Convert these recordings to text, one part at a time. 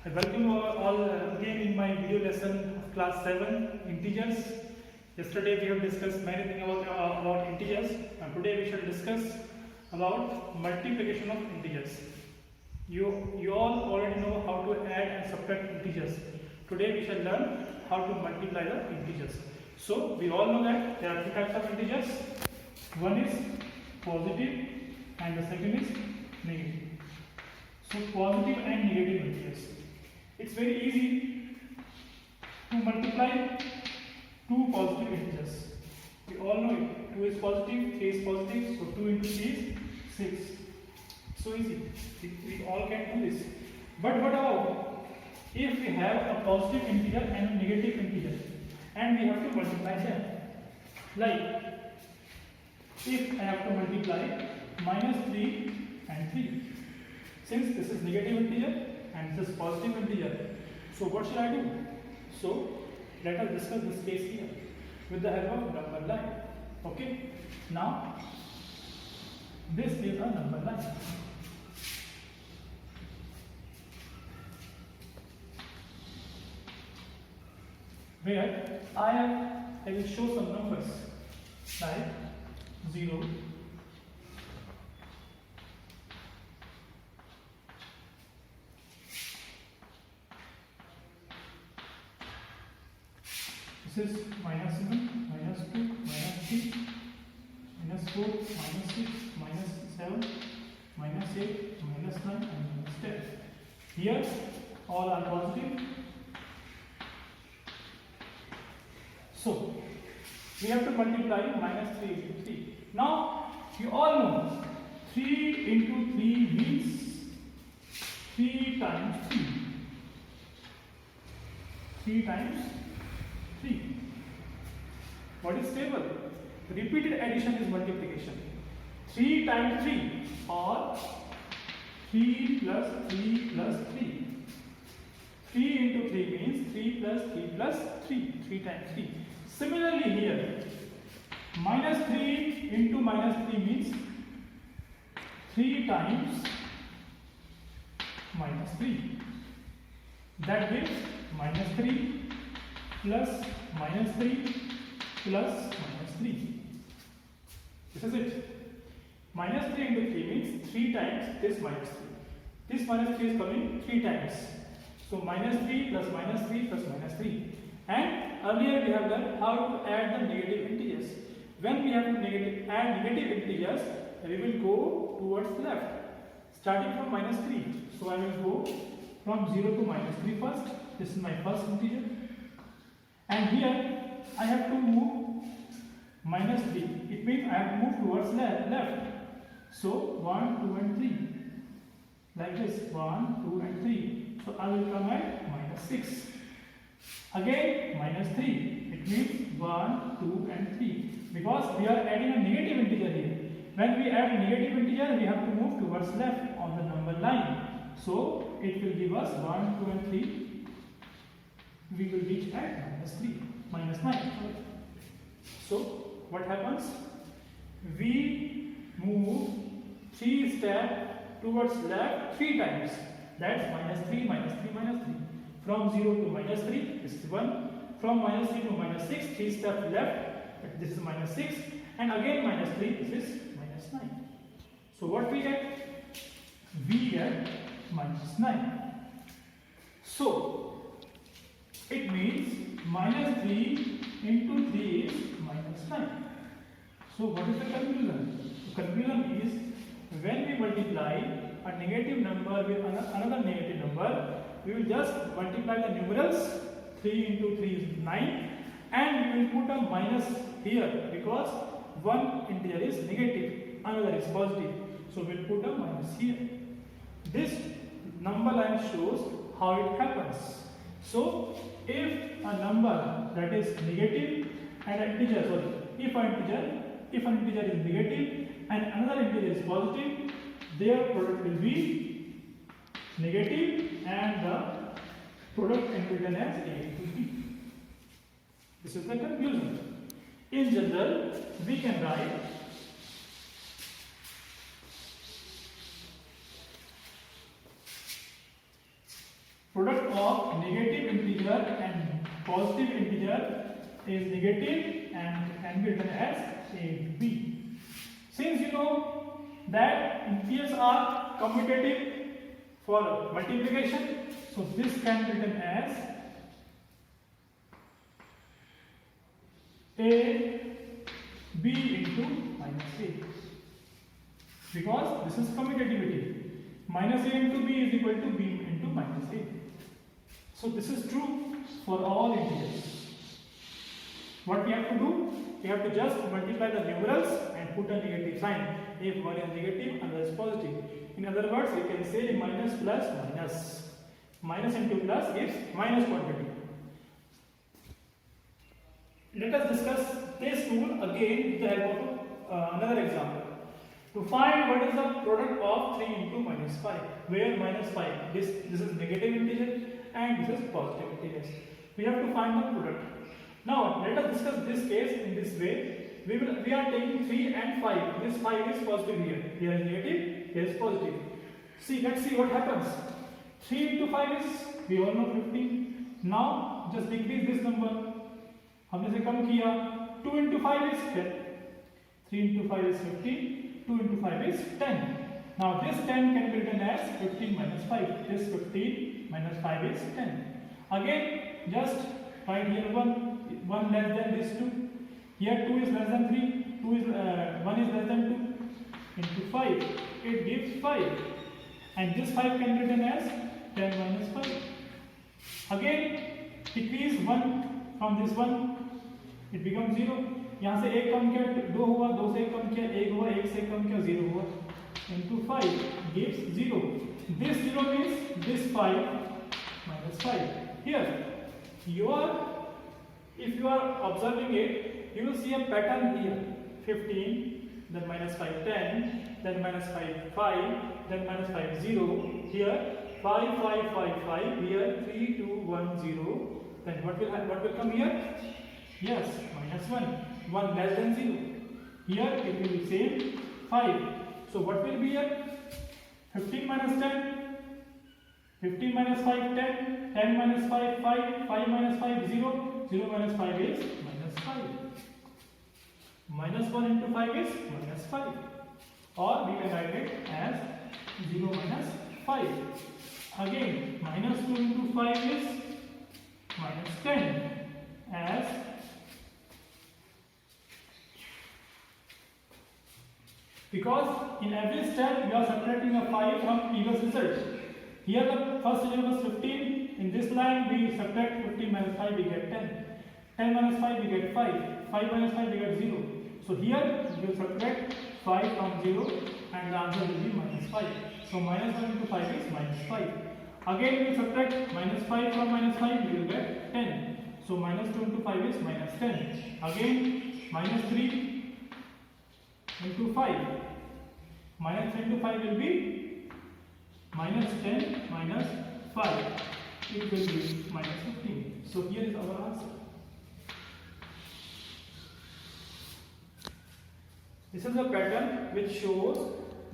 I welcome you all again in my video lesson of class 7 integers. Yesterday we have discussed many things about integers, and today we shall discuss about multiplication of integers. You all already know how to add and subtract integers. Today we shall learn how to multiply the integers. So we all know that there are two types of integers. One is positive and the second is negative. So positive and negative integers. It's very easy to multiply two positive integers. We all know it. 2 is positive, 3 is positive, so 2 into 3 is 6. So easy. We all can do this. But what about if we have a positive integer and a negative integer and we have to multiply them? Like if I have to multiply minus 3 and 3. Since this is negative integer and this is positive integer, so what shall I do? So let us discuss this case here with the help of number line. Okay, now this is a number line. Where I will show some numbers like 0, this is minus 7, minus 2, minus 3, minus 4, minus 6, minus 7, minus 8, minus 9 and minus 10. Here all are positive. So we have to multiply minus 3 into 3. Now you all know 3 into 3 means 3 times 3. 3 times 3. What is table? Repeated addition is multiplication. 3 times 3 or 3 plus 3 plus 3. 3 into 3 means 3 plus 3 plus 3. 3 times 3. Similarly here, minus 3 into minus 3 means 3 times minus 3. That gives minus 3 plus minus 3 plus minus 3. This is it. Minus 3 into 3 means 3 times this minus 3. This minus 3 is coming 3 times. So minus 3 plus minus 3 plus minus 3. And earlier we have learned how to add the negative integers. When we have to add negative integers, we will go towards left, starting from minus 3. So I will go from 0 to minus 3 first. This is my first integer. And here I have to move minus 3. It means I have to move towards left. So 1, 2 and 3. Like this. 1, 2 and 3. So I will come at minus 6. Again minus 3. It means 1, 2 and 3. Because we are adding a negative integer here. When we add a negative integer, we have to move towards left on the number line. So it will give us 1, 2 and 3. We will reach at minus 9. So what happens? We move 3 steps towards left 3 times. That's minus 3, minus 3, minus 3. From 0 to minus 3, this is 1. From minus 3 to minus 6, 3 steps left, this is minus 6. And again minus 3, this is minus 9. So what we get? We get minus 9. So it means minus 3 into 3 is minus 9. So what is the conclusion? The conclusion is when we multiply a negative number with another negative number, we will just multiply the numerals. 3 into 3 is 9 and we will put a minus here because one integer is negative, another is positive. So we will put a minus here. This number line shows how it happens. So if a number that is negative and an integer, sorry, if an integer is negative and another integer is positive, their product will be negative and the product can be written as A into B. This is the conclusion. In general, we can write product of negative integer and positive integer is negative and can be written as a b. Since you know that integers are commutative for multiplication, so this can be written as a b into minus a, because this is commutativity. Minus a into b is equal to b into minus a. So this is true for all integers. What we have to do? We have to just multiply the numerals and put a negative sign. If one is negative, another is positive. In other words, we can say minus plus minus. Minus into plus gives minus quantity. Let us discuss this rule again with the help of another example. To find what is the product of 3 into minus 5, where minus 5, this is negative integer and this is positive integer. We have to find the product. Now let us discuss this case in this way. We are taking 3 and 5. This 5 is positive here. Here is negative, here is positive. Let's see what happens. 3 into 5 is, we all know, 15. Now just decrease this number. हमने से कम किया. 2 into 5 is 10. 3 into 5 is 15. 2 into 5 is 10. Now this 10 can be written as 15 minus 5. This 15 minus 5 is 10. Again, just write here 1 less than this 2. Here 2 is less than 3. 1 is less than 2. Into 5. It gives 5. And this 5 can be written as 10 minus 5. Again, decrease 1 from this 1. It becomes 0. यहाँ से 1 कम किया 2 हुआ, 2 से 1 कम किया 1 हुआ, 1 से कम किया 0 हुआ. Into 5 gives 0. This 0 means this 5 minus 5. Here, if you are observing it, you will see a pattern here. 15, then minus 5, 10, then minus 5, 5, then minus 5, 0. Here, 5, 5, 5, 5. Here, 3, 2, 1, 0. Then what will come here? Yes, minus 1. 1 less than 0. Here it will be same 5. So what will be here? 15 minus 10. 15 minus 5, 10. 10 minus 5, 5. 5 minus 5, 0. 0 minus 5 is minus 5. Minus 1 into 5 is minus 5. Or we can write it as 0 minus 5. Again, minus 2 into 5 is minus 10. As because in every step we are subtracting a 5 from previous result. Here the first result was 15. In this line we subtract 15 minus 5, we get 10. 10 minus 5 we get 5. 5 minus 5 we get 0. So here we will subtract 5 from 0 and the answer will be minus 5. So minus 1 into 5 is minus 5. Again we will subtract minus 5 from minus 5, we will get 10. So minus 2 into 5 is minus 10. Again minus 3 into 5. Minus 3 into 5 will be minus 10 minus 5. It will be minus 15. So here is our answer. This is a pattern which shows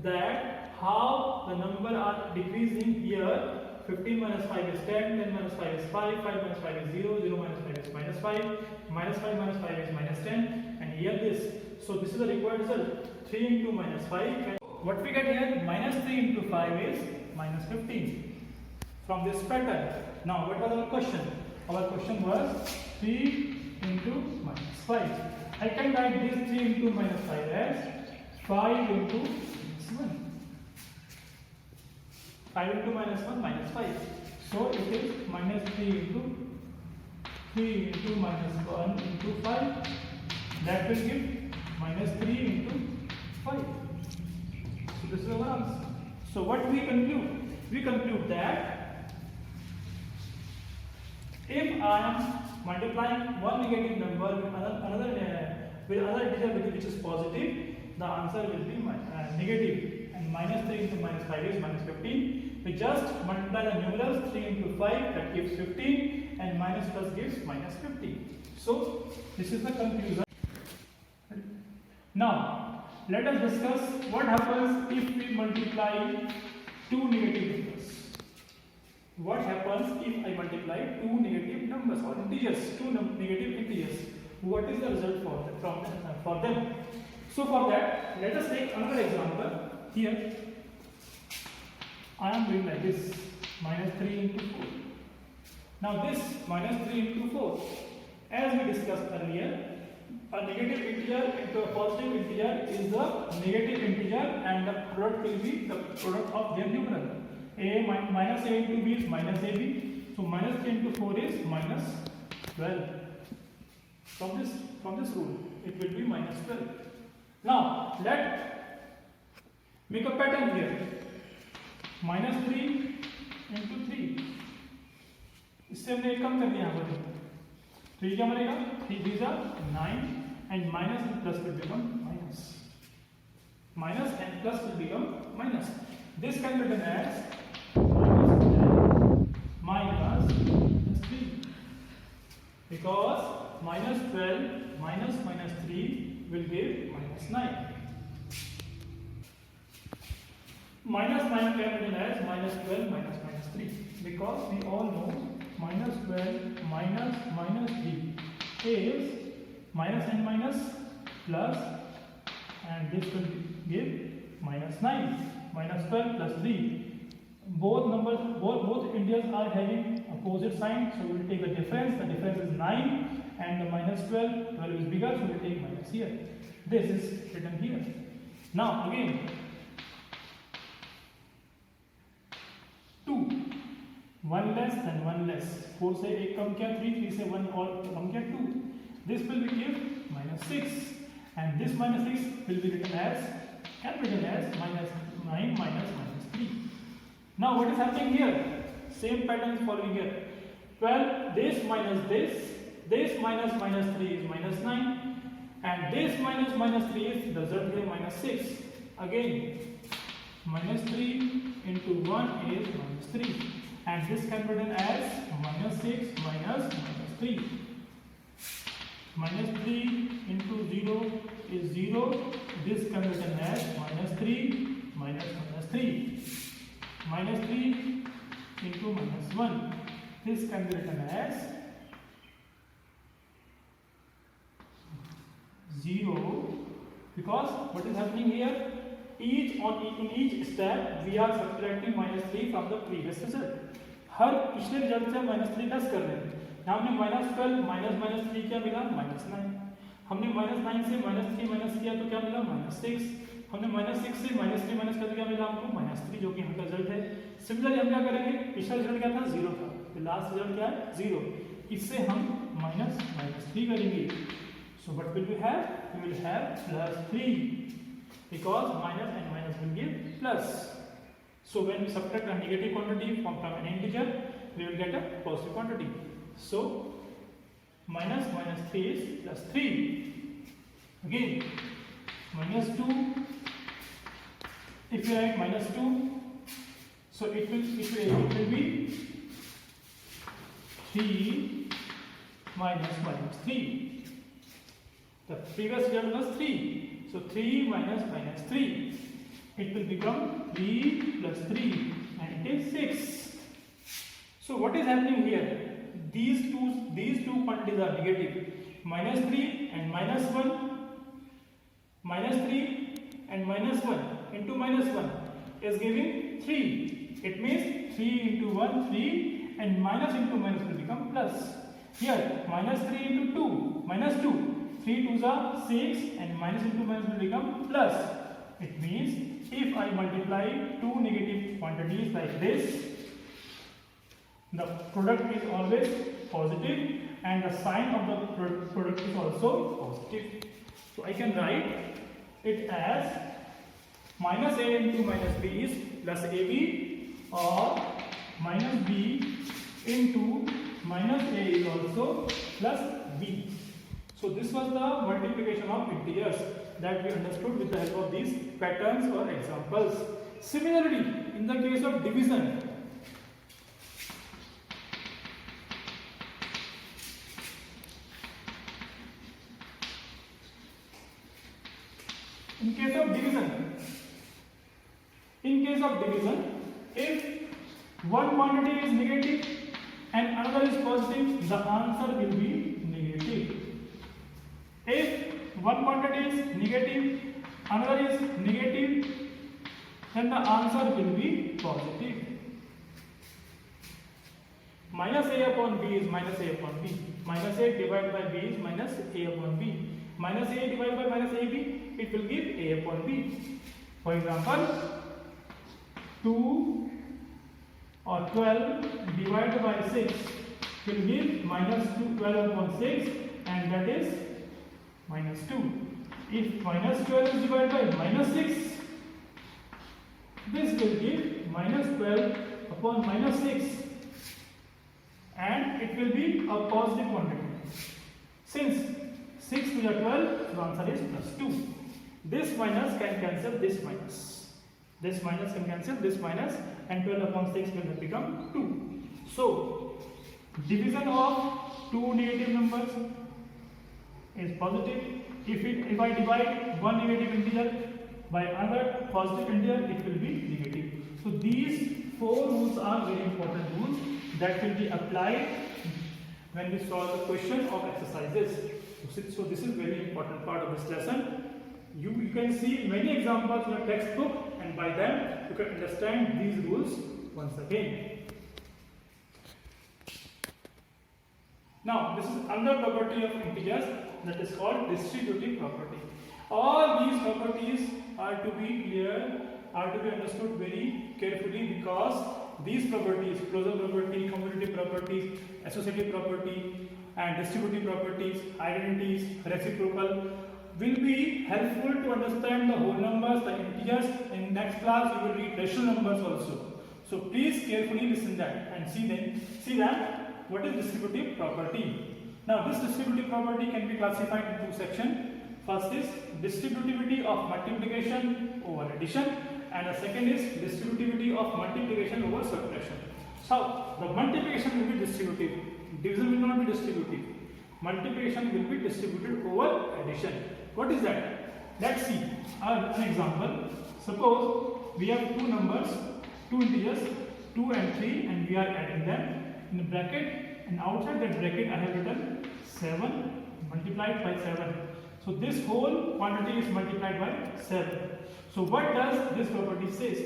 that how the number are decreasing here. 15 minus 5 is 10, 10 minus 5 is 5, 5 minus 5 is 0, 0 minus 5 is minus 5, minus 5 minus 5 is minus 10, and here this. So this is the required result. 3 into minus 5. What we get here? Minus 3 into 5 is minus 15. From this pattern. Now what was our question? Our question was 3 into minus 5. I can write this 3 into minus 5 as 5 into minus 1. 5 into minus 1 minus 5. So it is minus 3 into minus 1 into 5. That will give minus 3 into 5. So this is our answer. So what we conclude? We conclude that if I am multiplying one negative number with another integer which is positive, the answer will be negative. And minus 3 into minus 5 is minus 15. We just multiply the numerals. 3 into 5, that gives 15, and minus plus gives minus 15. So this is the conclusion. Now let us discuss what happens if we multiply two negative numbers. what happens if I multiply two negative numbers or integers, negative integers? What is the result for them? So for that, let us take another example. Here, I am doing like this, minus 3 into 4. Now this minus 3 into 4, as we discussed earlier, a negative integer into a positive integer is the negative integer, and the product will be the product of their numeral. Minus a into b is minus ab, so minus 3 into 4 is minus 12. From this rule, it will be minus 12. Now let make a pattern here. minus 3 into 3, इससे हमने एक कम कर दिया यहाँ पर, तो ये क्या बनेगा? 3 3 जा 9, and minus and plus will become minus. Minus and plus will become minus. This can be written as minus 3, because minus 12 minus minus 3 will give minus 9. Minus 9 can be written as minus 12 minus minus 3, because we all know minus 12 minus minus 3 is minus and minus plus, and this will give minus 9. Minus 12 plus 3. Both numbers, both integers are having opposite sign, so we will take the difference. The difference is 9, and the minus 12. 12 is bigger, so we will take minus here. This is written here. Now again, 2, 1 less than 1 less. 4 से 1 कम किया 3, 3 से 1 और कम किया 2. This will be give minus 6, and this minus 6 will be written as, can be written as minus 9 minus minus 3. Now what is happening here? Same pattern is following here. 12, this minus this minus minus 3 is minus 9, and this minus minus 3 is the result here minus 6. Again, minus 3 into 1 is minus 3, and this can be written as minus 6 minus minus 3. Minus 3 into 0 is 0. This can be written as minus 3 minus minus 3. Minus 3 into minus 1. This can be written as 0, because what is happening here? In each step we are subtracting minus 3 from the previous result. हर पिछले result से minus 3 plus कर रहे हैं. यहाँ हमने minus 12 minus minus 3 क्या मिला? minus 9. हमने minus 9 से minus 3 minus किया तो क्या मिला? minus 6. हमने minus 6 से minus 3 minus किया तो क्या मिला हमको? minus 3, जो कि यहाँ का रिजल्ट है. सिमिलरली हम क्या करेंगे? पिछला रिजल्ट क्या था? 0 था. तो लास्ट रिजल्ट क्या है? 0. इससे हम minus minus 3 करेंगे. So what will we have? We will have plus 3, because minus and minus will give plus. So when we subtract a negative quantity from an integer, we will get a positive quantity. So minus minus 3 is plus 3. Again, minus 2. If you write minus 2, so it will be 3 minus minus 3. The previous result was 3. So 3 minus minus 3. It will become 3 plus 3, and it is 6. So what is happening here? These two quantities are negative. Minus 3 and minus 1. Minus 3 and minus 1 into minus 1 is giving 3. It means 3 into 1, 3, and minus into minus will become plus. Here, minus 3 into 2, minus 2. 3 2s are 6, and minus into minus will become plus. It means if I multiply two negative quantities like this, the product is always positive, and the sign of the product is also positive. So I can write it as minus a into minus b is plus ab, or minus b into minus a is also plus b. So this was the multiplication of integers that we understood with the help of these patterns or examples. Similarly, in the case of division, if one quantity is negative and another is positive, the answer will be negative. If one quantity is negative, another is negative, then the answer will be positive. Minus a upon b is minus a upon b. Minus a divided by b is minus a upon b. Minus a divided by minus ab, it will give a upon b. For example, 2 or 12 divided by 6 will give minus 12 upon 6, and that is minus 2. If minus 12 is divided by minus 6, this will give minus 12 upon minus 6, and it will be a positive quantity. Since 6 to the 12, the answer is plus 2. This minus can cancel this minus. This minus can cancel this minus, and 12 upon 6 will become 2. So, division of two negative numbers is positive. If I divide one negative integer by another positive integer, it will be negative. So, these four rules are very important rules that will be applied when we solve the question of exercises. So this is very important part of this lesson. You can see many examples in your textbook, and by them you can understand these rules once again. Now this is another property of integers that is called distributive property. All these properties are to be clear, are to be understood very carefully, because these properties, closure property, commutative properties, associative property, and distributive properties, identities, reciprocal, will be helpful to understand the whole numbers, the integers. In next class you will read rational numbers also. So please carefully listen that and see that what is distributive property. Now this distributive property can be classified in two sections. First is distributivity of multiplication over addition, and the second is distributivity of multiplication over subtraction. So the multiplication will be distributive, division will not be distributive. Multiplication will be distributed over addition. What is that? Let's see an example. Suppose we have two numbers, two integers, 2 and 3, and we are adding them in a bracket, and outside that bracket I have written 7 multiplied by 7. So this whole quantity is multiplied by 7. So what does this property says?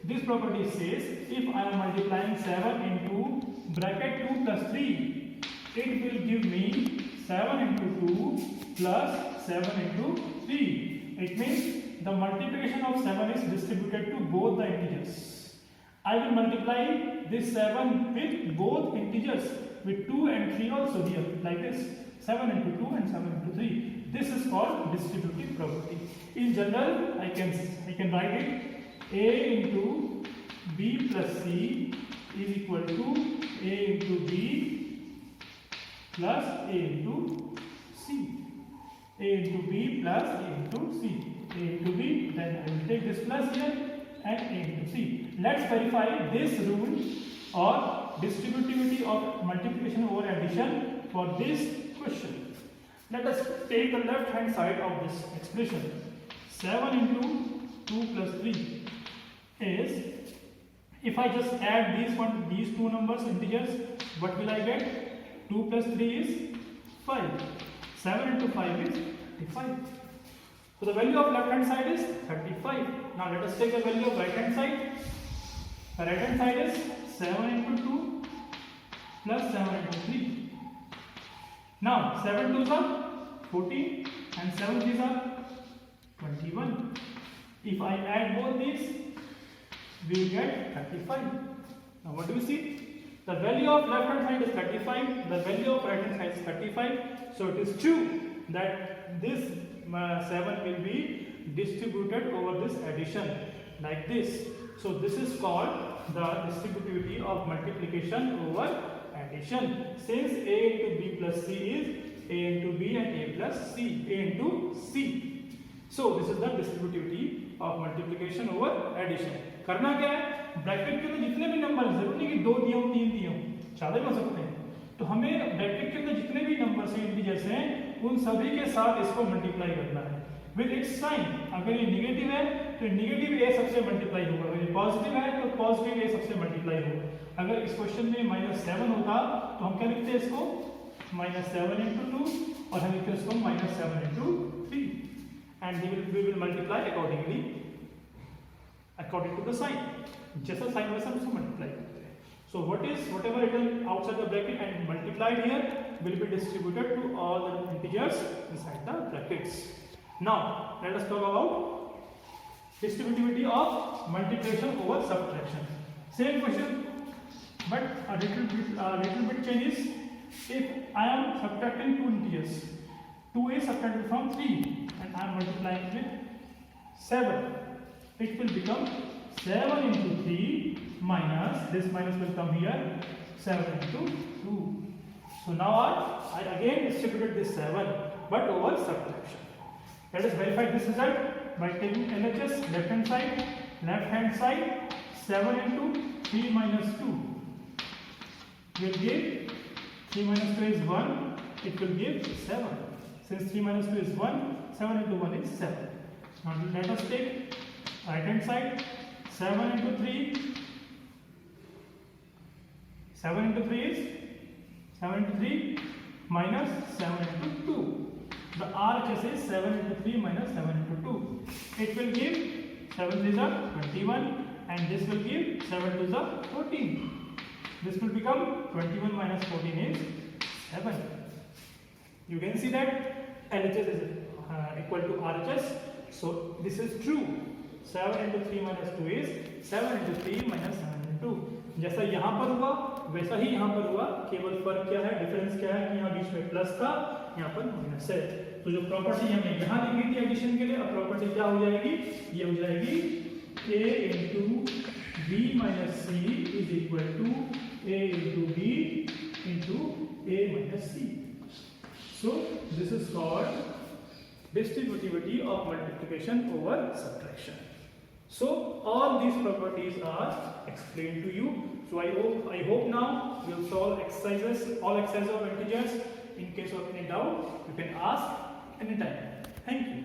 This property says if I am multiplying 7 into bracket 2 plus 3, it will give me 7 into 2 plus 7 into 3. It means the multiplication of 7 is distributed to both the integers. I will multiply this 7 with both integers, with 2 and 3 also here, like this. 7 into 2 and 7 into 3. This is called distributive property. In general, I can write it A into B plus C is equal to A into B plus A into C. A into B plus A into C. A into B, then I will take this plus here, and A into C. Let's verify this rule or distributivity of multiplication over addition for this question. Let us take the left hand side of this expression. 7 into 2 plus 3 is, if I just add these two numbers, integers, what will I get? 2 plus 3 is 5. 7 into 5 is 35. So the value of left hand side is 35. Now let us take the value of right hand side. The right hand side is 7 into 2 plus 7 into 3. Now 7 2s are 14 and 7 3s are 21. If I add both these, we will get 35. Now what do you see? The value of left hand side is 35, the value of right hand side is 35. So it is true that this 7 will be distributed over this addition like this. So this is called the distributivity of multiplication over addition. Since A into B plus C is A into B and A plus C, A into C. So this is the distributivity of multiplication over addition. करना क्या है? Bracket के अंदर जितने भी number, जरूर नहीं कि 2 दिए हो 3 दिए हो, ज्यादा भी हो सकते हैं, तो हमें ब्रैकेट के अंदर जितने भी नंबर्स हैं इंटीजर्स हैं, उन सभी के साथ इसको मल्टीप्लाई करना है विद इट्स साइन. अगर ये नेगेटिव है तो नेगेटिव ए सबसे मल्टीप्लाई होगा, अगर ये पॉजिटिव है तो पॉजिटिव ए सबसे मल्टीप्लाई होगा. अगर इस क्वेश्चन में -7 होता तो हम क्या लिखते हैं इसको -7 into 2 और हम लिखते हैं इसको -7 into 3 and we will multiply according to the sign. जैसा साइन वैसा उसको मल्टीप्लाई करते हैं. So whatever written outside the bracket and multiplied here will be distributed to all the integers inside the brackets. Now let us talk about distributivity of multiplication over subtraction. Same question, but a little bit changes. If I am subtracting two integers, 2 is subtracted from 3 and I am multiplying with 7, it will become 7 into 3 minus, this minus will come here, 7 into 2. So now I again distributed this 7 but over subtraction. Let us verify this result by taking LHS left hand side 7 into 3 minus 2 will give 3 minus 2 is 1, it will give 7. Since 3 minus 2 is 1, 7 into 1 is 7. Now let us take right hand side 7 into 3. 7 into 3 is 7 into 3 minus 7 into 2. The RHS is 7 into 3 minus 7 into 2. It will give 7 to the 21 and this will give 7 to the 14. This will become 21 minus 14 is 7. You can see that LHS is equal to RHS. So this is true. 7 into 3 minus 2 is 7 into 3 minus 7 into 2. जैसा यहाँ पर हुआ वैसा ही यहाँ पर हुआ, केवल फर्क क्या है, डिफरेंस क्या है कि यहाँ बीच में प्लस था, यहाँ पर माइनस है. तो जो प्रॉपर्टी हमने यहाँ लिखी थी एडिशन के लिए, अब प्रॉपर्टी क्या हो जाएगी, ये हो जाएगी a into b minus c is equal to a into b into a minus c. So this is called distributivity of multiplication over subtraction. So all these properties are explained to you. So I hope now you will solve all exercises of integers. In case of any doubt, you can ask anytime. Thank you.